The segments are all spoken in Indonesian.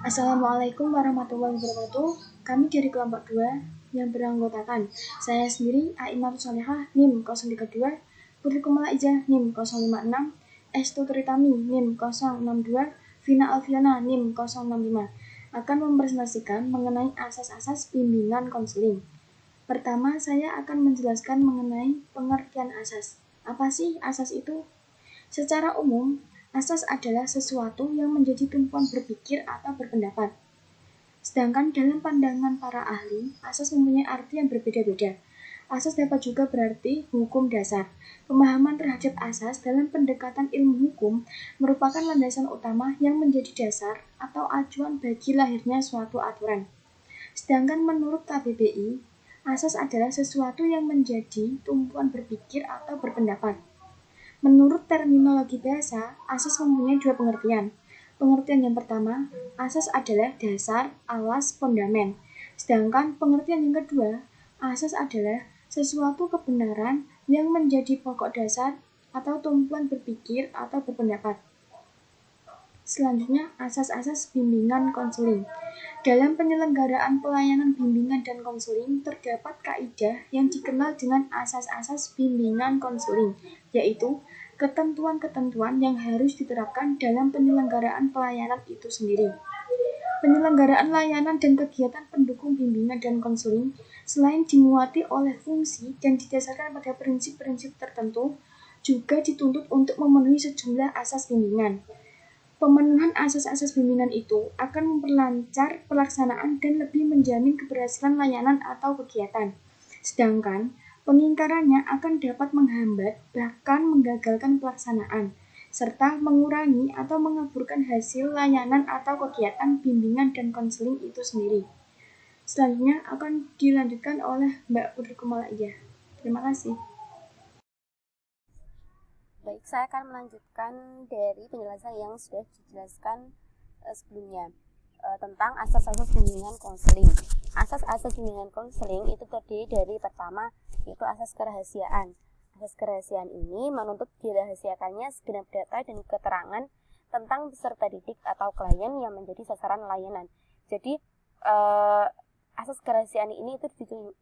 Assalamualaikum warahmatullahi wabarakatuh. Kami dari kelompok 2 yang beranggotakan saya sendiri, Aimatul Solehah, NIM 032, Putri Kumala Ijah, NIM 056, Estu Tritami, NIM 062, Vina Alfiana, NIM 065, akan mempresentasikan mengenai asas-asas bimbingan konseling. Pertama, saya akan menjelaskan mengenai pengertian asas. Apa sih asas itu? Secara umum, asas adalah sesuatu yang menjadi tumpuan berpikir atau berpendapat. Sedangkan dalam pandangan para ahli, asas mempunyai arti yang berbeda-beda. Asas dapat juga berarti hukum dasar. Pemahaman terhadap asas dalam pendekatan ilmu hukum merupakan landasan utama yang menjadi dasar atau acuan bagi lahirnya suatu aturan. Sedangkan menurut KBBI, asas adalah sesuatu yang menjadi tumpuan berpikir atau berpendapat. Menurut terminologi bahasa, asas mempunyai dua pengertian. Pengertian yang pertama, asas adalah dasar, alas, fondamen. Sedangkan pengertian yang kedua, asas adalah sesuatu kebenaran yang menjadi pokok dasar atau tumpuan berpikir atau berpendapat. Selanjutnya, asas-asas bimbingan konseling. Dalam penyelenggaraan pelayanan bimbingan dan konseling, terdapat kaidah yang dikenal dengan asas-asas bimbingan konseling, yaitu ketentuan-ketentuan yang harus diterapkan dalam penyelenggaraan pelayanan itu sendiri. Penyelenggaraan layanan dan kegiatan pendukung bimbingan dan konseling, selain dimuati oleh fungsi dan didasarkan pada prinsip-prinsip tertentu, juga dituntut untuk memenuhi sejumlah asas bimbingan. Pemenuhan asas-asas bimbingan itu akan memperlancar pelaksanaan dan lebih menjamin keberhasilan layanan atau kegiatan. Sedangkan pengingkarannya akan dapat menghambat bahkan menggagalkan pelaksanaan, serta mengurangi atau mengaburkan hasil layanan atau kegiatan bimbingan dan konseling itu sendiri. Selanjutnya akan dilanjutkan oleh Mbak Putri Kumala Ijah. Terima kasih. Baik, saya akan melanjutkan dari penjelasan yang sudah dijelaskan sebelumnya tentang asas-asas bimbingan konseling. Asas-asas bimbingan konseling itu terdiri dari pertama yaitu asas kerahasiaan. Asas kerahasiaan ini menuntut dirahasiakannya segenap data dan keterangan tentang peserta didik atau klien yang menjadi sasaran layanan. Jadi asas kerahasiaan ini itu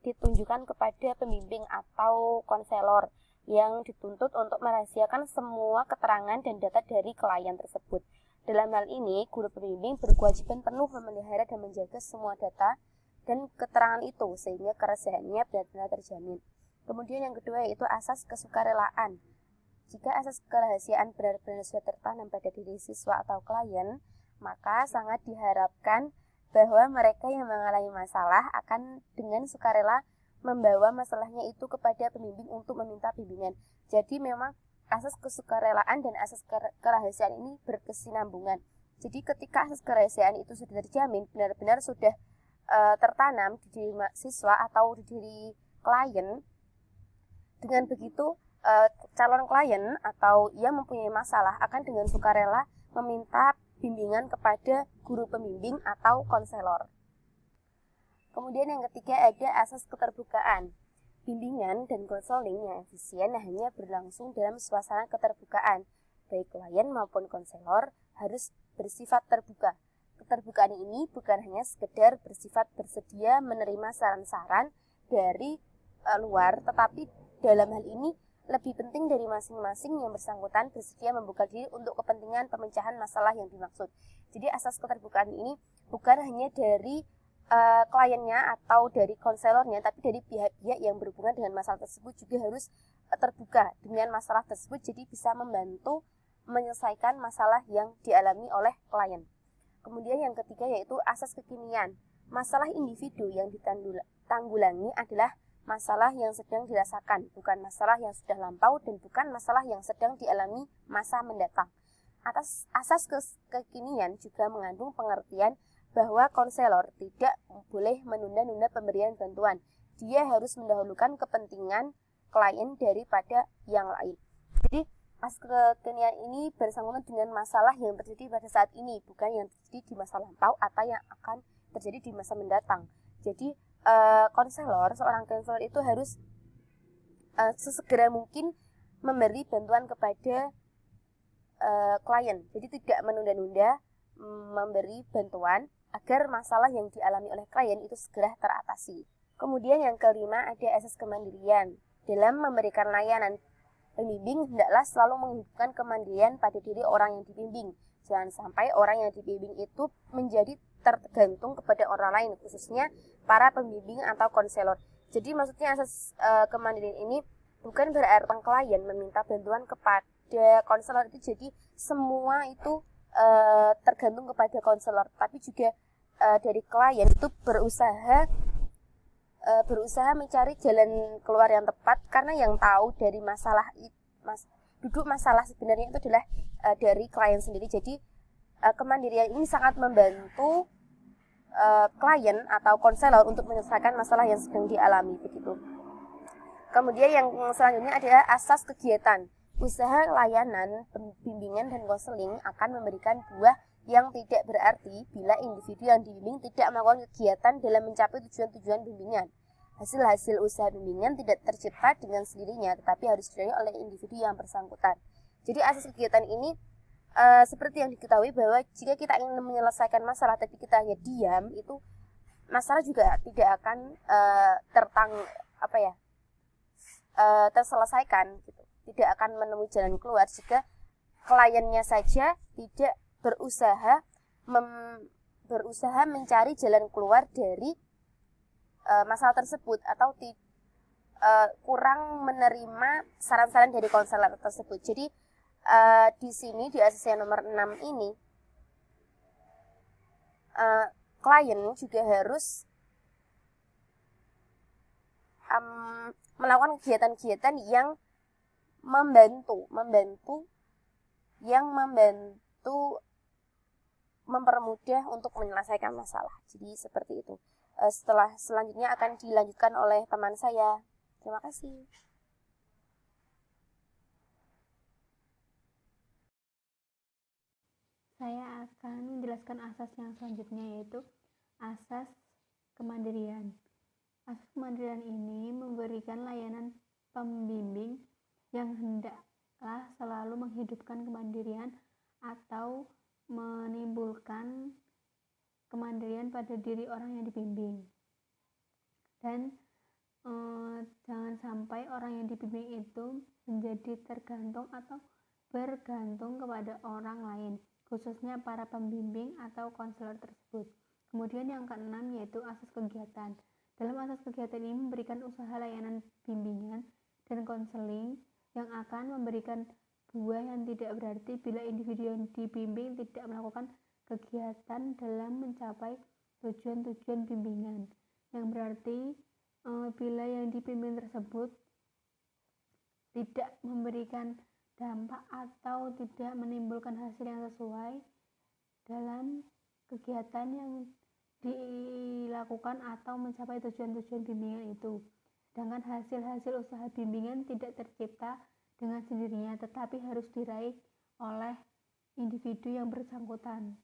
ditunjukkan kepada pembimbing atau konselor yang dituntut untuk merahasiakan semua keterangan dan data dari klien tersebut. Dalam hal ini, guru pembimbing berkewajiban penuh memelihara dan menjaga semua data dan keterangan itu sehingga kerahasiaannya benar-benar terjamin. Kemudian yang kedua yaitu asas kesukarelaan. Jika asas kerahasiaan benar-benar sudah tertanam pada diri siswa atau klien, maka sangat diharapkan bahwa mereka yang mengalami masalah akan dengan sukarela membawa masalahnya itu kepada pembimbing untuk meminta bimbingan. Jadi memang asas kesukarelaan dan asas kerahasiaan ini berkesinambungan. Jadi ketika asas kerahasiaan itu sudah terjamin, benar-benar sudah tertanam di diri siswa atau di diri klien, dengan begitu calon klien atau yang mempunyai masalah akan dengan sukarela meminta bimbingan kepada guru pembimbing atau konselor. Kemudian yang ketiga ada asas keterbukaan. Bimbingan dan konseling yang efisien hanya berlangsung dalam suasana keterbukaan. Baik klien maupun konselor harus bersifat terbuka. Keterbukaan ini bukan hanya sekedar bersifat bersedia menerima saran-saran dari luar, tetapi dalam hal ini lebih penting dari masing-masing yang bersangkutan bersedia membuka diri untuk kepentingan pemecahan masalah yang dimaksud. Jadi asas keterbukaan ini bukan hanya dari kliennya atau dari konselornya, tapi dari pihak-pihak yang berhubungan dengan masalah tersebut juga harus terbuka dengan masalah tersebut, jadi bisa membantu menyelesaikan masalah yang dialami oleh klien. Kemudian yang ketiga yaitu asas kekinian. Masalah individu yang ditanggulangi adalah masalah yang sedang dirasakan, bukan masalah yang sudah lampau dan bukan masalah yang sedang dialami masa mendatang. Atas asas kekinian juga mengandung pengertian bahwa konselor tidak boleh menunda-nunda pemberian bantuan. Dia harus mendahulukan kepentingan klien daripada yang lain. Jadi asas kekinian ini bersangkutan dengan masalah yang terjadi pada saat ini, bukan yang terjadi di masa lampau atau yang akan terjadi di masa mendatang. Jadi seorang konselor itu harus sesegera mungkin memberi bantuan kepada klien. Jadi tidak menunda-nunda memberi bantuan agar masalah yang dialami oleh klien itu segera teratasi. Kemudian yang kelima ada asas kemandirian. Dalam memberikan layanan, pembimbing hendaklah selalu menghidupkan kemandirian pada diri orang yang dibimbing. Jangan sampai orang yang dibimbing itu menjadi tergantung kepada orang lain, khususnya para pembimbing atau konselor. Jadi maksudnya asas kemandirian ini bukan berarti klien meminta bantuan kepada konselor itu jadi semua itu tergantung kepada konselor, tapi juga dari klien itu berusaha mencari jalan keluar yang tepat, karena yang tahu dari duduk masalah sebenarnya itu adalah dari klien sendiri. Jadi kemandirian ini sangat membantu klien atau konselor untuk menyelesaikan masalah yang sedang dialami begitu. Kemudian yang selanjutnya adalah asas kegiatan. Usaha layanan, bimbingan dan konseling akan memberikan buah yang tidak berarti bila individu yang dibimbing tidak melakukan kegiatan dalam mencapai tujuan-tujuan bimbingan. Hasil-hasil usaha bimbingan tidak tercipta dengan sendirinya, tetapi harus diraih oleh individu yang bersangkutan. Jadi asas kegiatan ini seperti yang diketahui bahwa jika kita ingin menyelesaikan masalah tapi kita hanya diam, itu masalah juga tidak akan terselesaikan gitu. Tidak akan menemui jalan keluar jika kliennya saja tidak berusaha mencari jalan keluar dari masalah tersebut, atau kurang menerima saran-saran dari konselor tersebut. Jadi di sini di asas yang nomor 6 ini klien juga harus melakukan kegiatan-kegiatan yang membantu mempermudah untuk menyelesaikan masalah. Jadi seperti itu. Selanjutnya akan dilanjutkan oleh teman saya. Terima kasih. Saya akan menjelaskan asas yang selanjutnya, yaitu asas kemandirian. Asas kemandirian ini memberikan layanan pembimbing yang hendaklah selalu menghidupkan kemandirian atau menimbulkan kemandirian pada diri orang yang dibimbing. Dan jangan sampai orang yang dibimbing itu menjadi tergantung atau bergantung kepada orang lain, khususnya para pembimbing atau konselor tersebut. Kemudian yang keenam yaitu asas kegiatan. Dalam asas kegiatan ini memberikan usaha layanan bimbingan dan konseling yang akan memberikan buah yang tidak berarti bila individu yang dibimbing tidak melakukan kegiatan dalam mencapai tujuan-tujuan bimbingan. Yang berarti bila yang dibimbing tersebut tidak memberikan dampak atau tidak menimbulkan hasil yang sesuai dalam kegiatan yang dilakukan atau mencapai tujuan-tujuan bimbingan itu. Sedangkan hasil-hasil usaha bimbingan tidak tercipta dengan sendirinya, tetapi harus diraih oleh individu yang bersangkutan.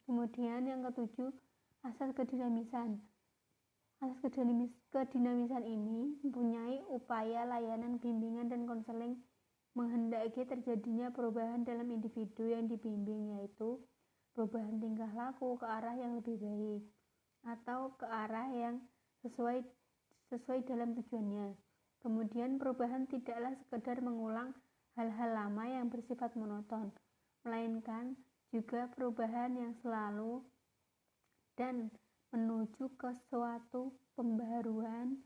Kemudian yang ketujuh, asas kedinamisan. Asas kedinamisan ini mempunyai upaya layanan bimbingan dan konseling menghendaki terjadinya perubahan dalam individu yang dibimbing, yaitu perubahan tingkah laku ke arah yang lebih baik atau ke arah yang sesuai dalam tujuannya. Kemudian perubahan tidaklah sekedar mengulang hal-hal lama yang bersifat monoton, melainkan juga perubahan yang selalu dan menuju ke suatu pembaharuan,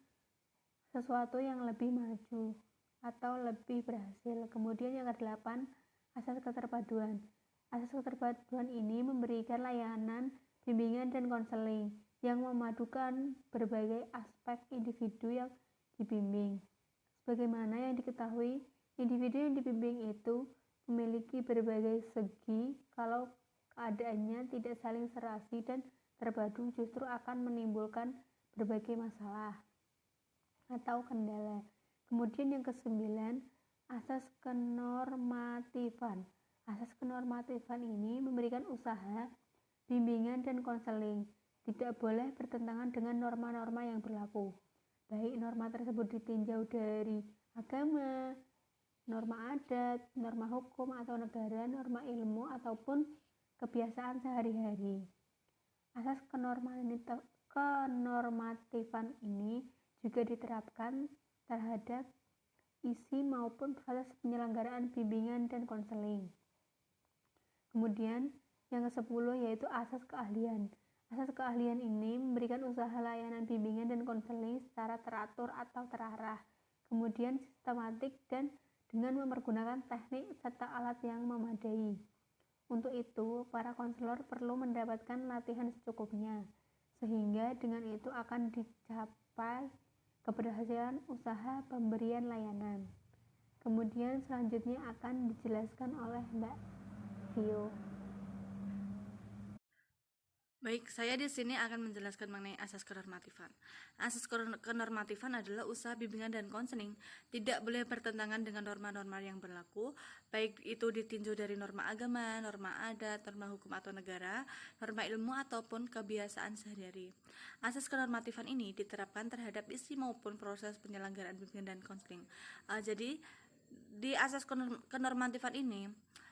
sesuatu yang lebih maju atau lebih berhasil. Kemudian yang kedelapan, asas keterpaduan. Asas keterpaduan ini memberikan layanan bimbingan dan konseling yang memadukan berbagai aspek individu yang dibimbing. Sebagaimana yang diketahui, individu yang dibimbing itu memiliki berbagai segi. Kalau keadaannya tidak saling serasi dan terpadu, justru akan menimbulkan berbagai masalah atau kendala. Kemudian yang kesembilan, asas kenormatifan. Asas kenormatifan ini memberikan usaha bimbingan dan konseling tidak boleh bertentangan dengan norma-norma yang berlaku, baik norma tersebut ditinjau dari agama, norma adat, norma hukum atau negara, norma ilmu, ataupun kebiasaan sehari-hari. Asas kenormatifan ini juga diterapkan terhadap isi maupun proses penyelenggaraan bimbingan dan konseling. Kemudian yang ke-10 yaitu asas keahlian. Asas keahlian ini memberikan usaha layanan bimbingan dan konseling secara teratur atau terarah, kemudian sistematik dan dengan mempergunakan teknik serta alat yang memadai. Untuk itu, para konselor perlu mendapatkan latihan secukupnya, sehingga dengan itu akan dicapai keberhasilan usaha pemberian layanan. Kemudian selanjutnya akan dijelaskan oleh Mbak Vio. Baik, saya di sini akan menjelaskan mengenai asas kenormatifan. Asas kenormatifan adalah usaha bimbingan dan konseling tidak boleh bertentangan dengan norma-norma yang berlaku, baik itu ditinjau dari norma agama, norma adat, norma hukum atau negara, norma ilmu ataupun kebiasaan sehari-hari. Asas kenormatifan ini diterapkan terhadap isi maupun proses penyelenggaraan bimbingan dan konseling. Jadi di asas kenormatifan ini,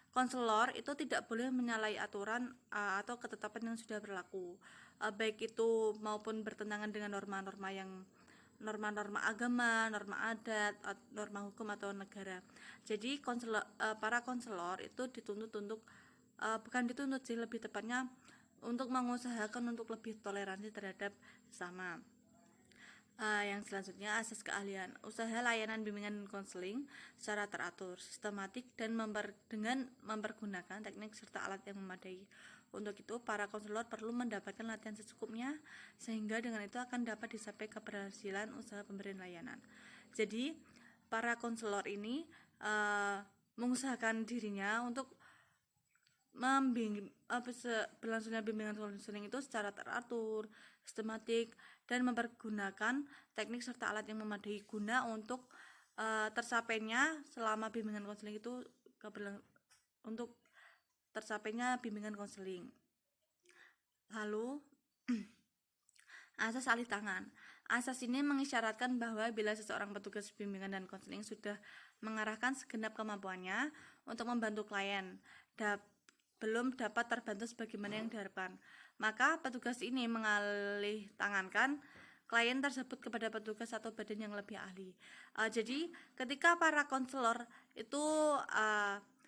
konselor itu tidak boleh menyalahi aturan atau ketetapan yang sudah berlaku, baik itu maupun bertentangan dengan norma-norma agama, norma adat, norma hukum atau negara. Jadi para konselor itu dituntut untuk bukan dituntut sih, lebih tepatnya untuk mengusahakan untuk lebih toleransi terhadap sesama. Yang selanjutnya, asas keahlian. Usaha layanan bimbingan dan konseling secara teratur, sistematik, dan dengan mempergunakan teknik serta alat yang memadai. Untuk itu, para konselor perlu mendapatkan latihan secukupnya, sehingga dengan itu akan dapat dicapai keberhasilan usaha pemberian layanan. Jadi, para konselor ini mengusahakan dirinya untuk berlangsungnya bimbingan konseling itu secara teratur, sistematik, dan mempergunakan teknik serta alat yang memadai guna untuk tercapainya selama bimbingan konseling itu untuk tercapainya bimbingan konseling. Lalu asas alih tangan. Asas ini mengisyaratkan bahwa bila seseorang petugas bimbingan dan konseling sudah mengarahkan segenap kemampuannya untuk membantu klien belum dapat terbantu sebagaimana yang diharapkan, maka petugas ini mengalih tangankan klien tersebut kepada petugas atau badan yang lebih ahli. Jadi ketika para konselor itu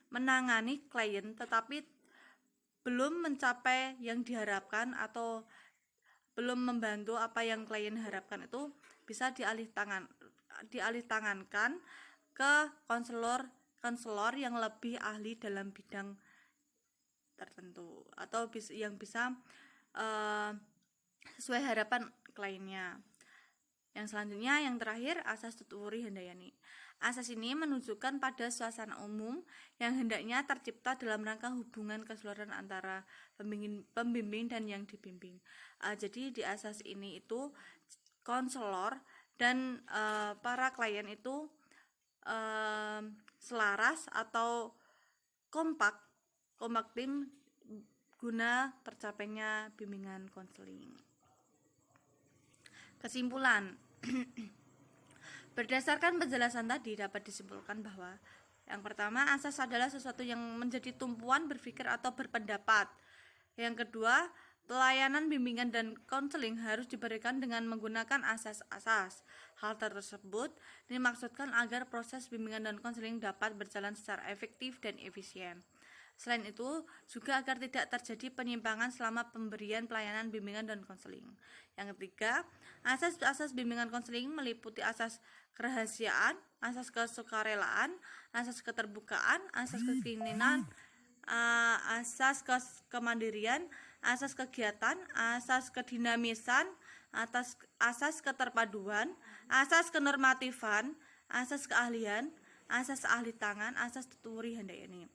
menangani klien tetapi belum mencapai yang diharapkan atau belum membantu apa yang klien harapkan, itu bisa dialih tangankan ke konselor yang lebih ahli dalam bidang tertentu atau yang bisa sesuai harapan kliennya. Yang selanjutnya, yang terakhir, asas tuturi handayani. Asas ini menunjukkan pada suasana umum yang hendaknya tercipta dalam rangka hubungan keseluruhan antara pembimbing dan yang dibimbing. Jadi di asas ini itu konselor dan para klien itu selaras atau kompak tim guna tercapainya bimbingan konseling. Kesimpulan. Berdasarkan penjelasan tadi dapat disimpulkan bahwa yang pertama, asas adalah sesuatu yang menjadi tumpuan berpikir atau berpendapat. Yang kedua, pelayanan bimbingan dan konseling harus diberikan dengan menggunakan asas-asas. Hal tersebut dimaksudkan agar proses bimbingan dan konseling dapat berjalan secara efektif dan efisien. Selain itu, juga agar tidak terjadi penyimpangan selama pemberian pelayanan bimbingan dan konseling. Yang ketiga, asas-asas bimbingan konseling meliputi asas kerahasiaan, asas kesukarelaan, asas keterbukaan, asas kekininan, asas kemandirian, asas kegiatan, asas kedinamisan, asas keterpaduan, asas kenormatifan, asas keahlian, asas ahli tangan, asas tuturi handayani.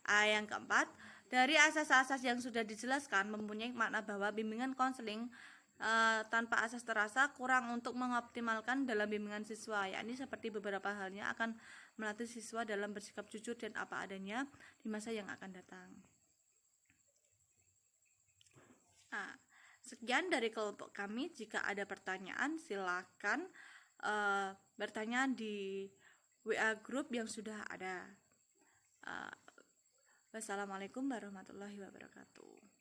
Yang keempat, dari asas-asas yang sudah dijelaskan mempunyai makna bahwa bimbingan konseling tanpa asas terasa kurang untuk mengoptimalkan dalam bimbingan siswa, yakni seperti beberapa halnya akan melatih siswa dalam bersikap jujur dan apa adanya di masa yang akan datang. Sekian dari kelompok kami. Jika ada pertanyaan silakan bertanya di WA group yang sudah ada. Wassalamualaikum warahmatullahi wabarakatuh.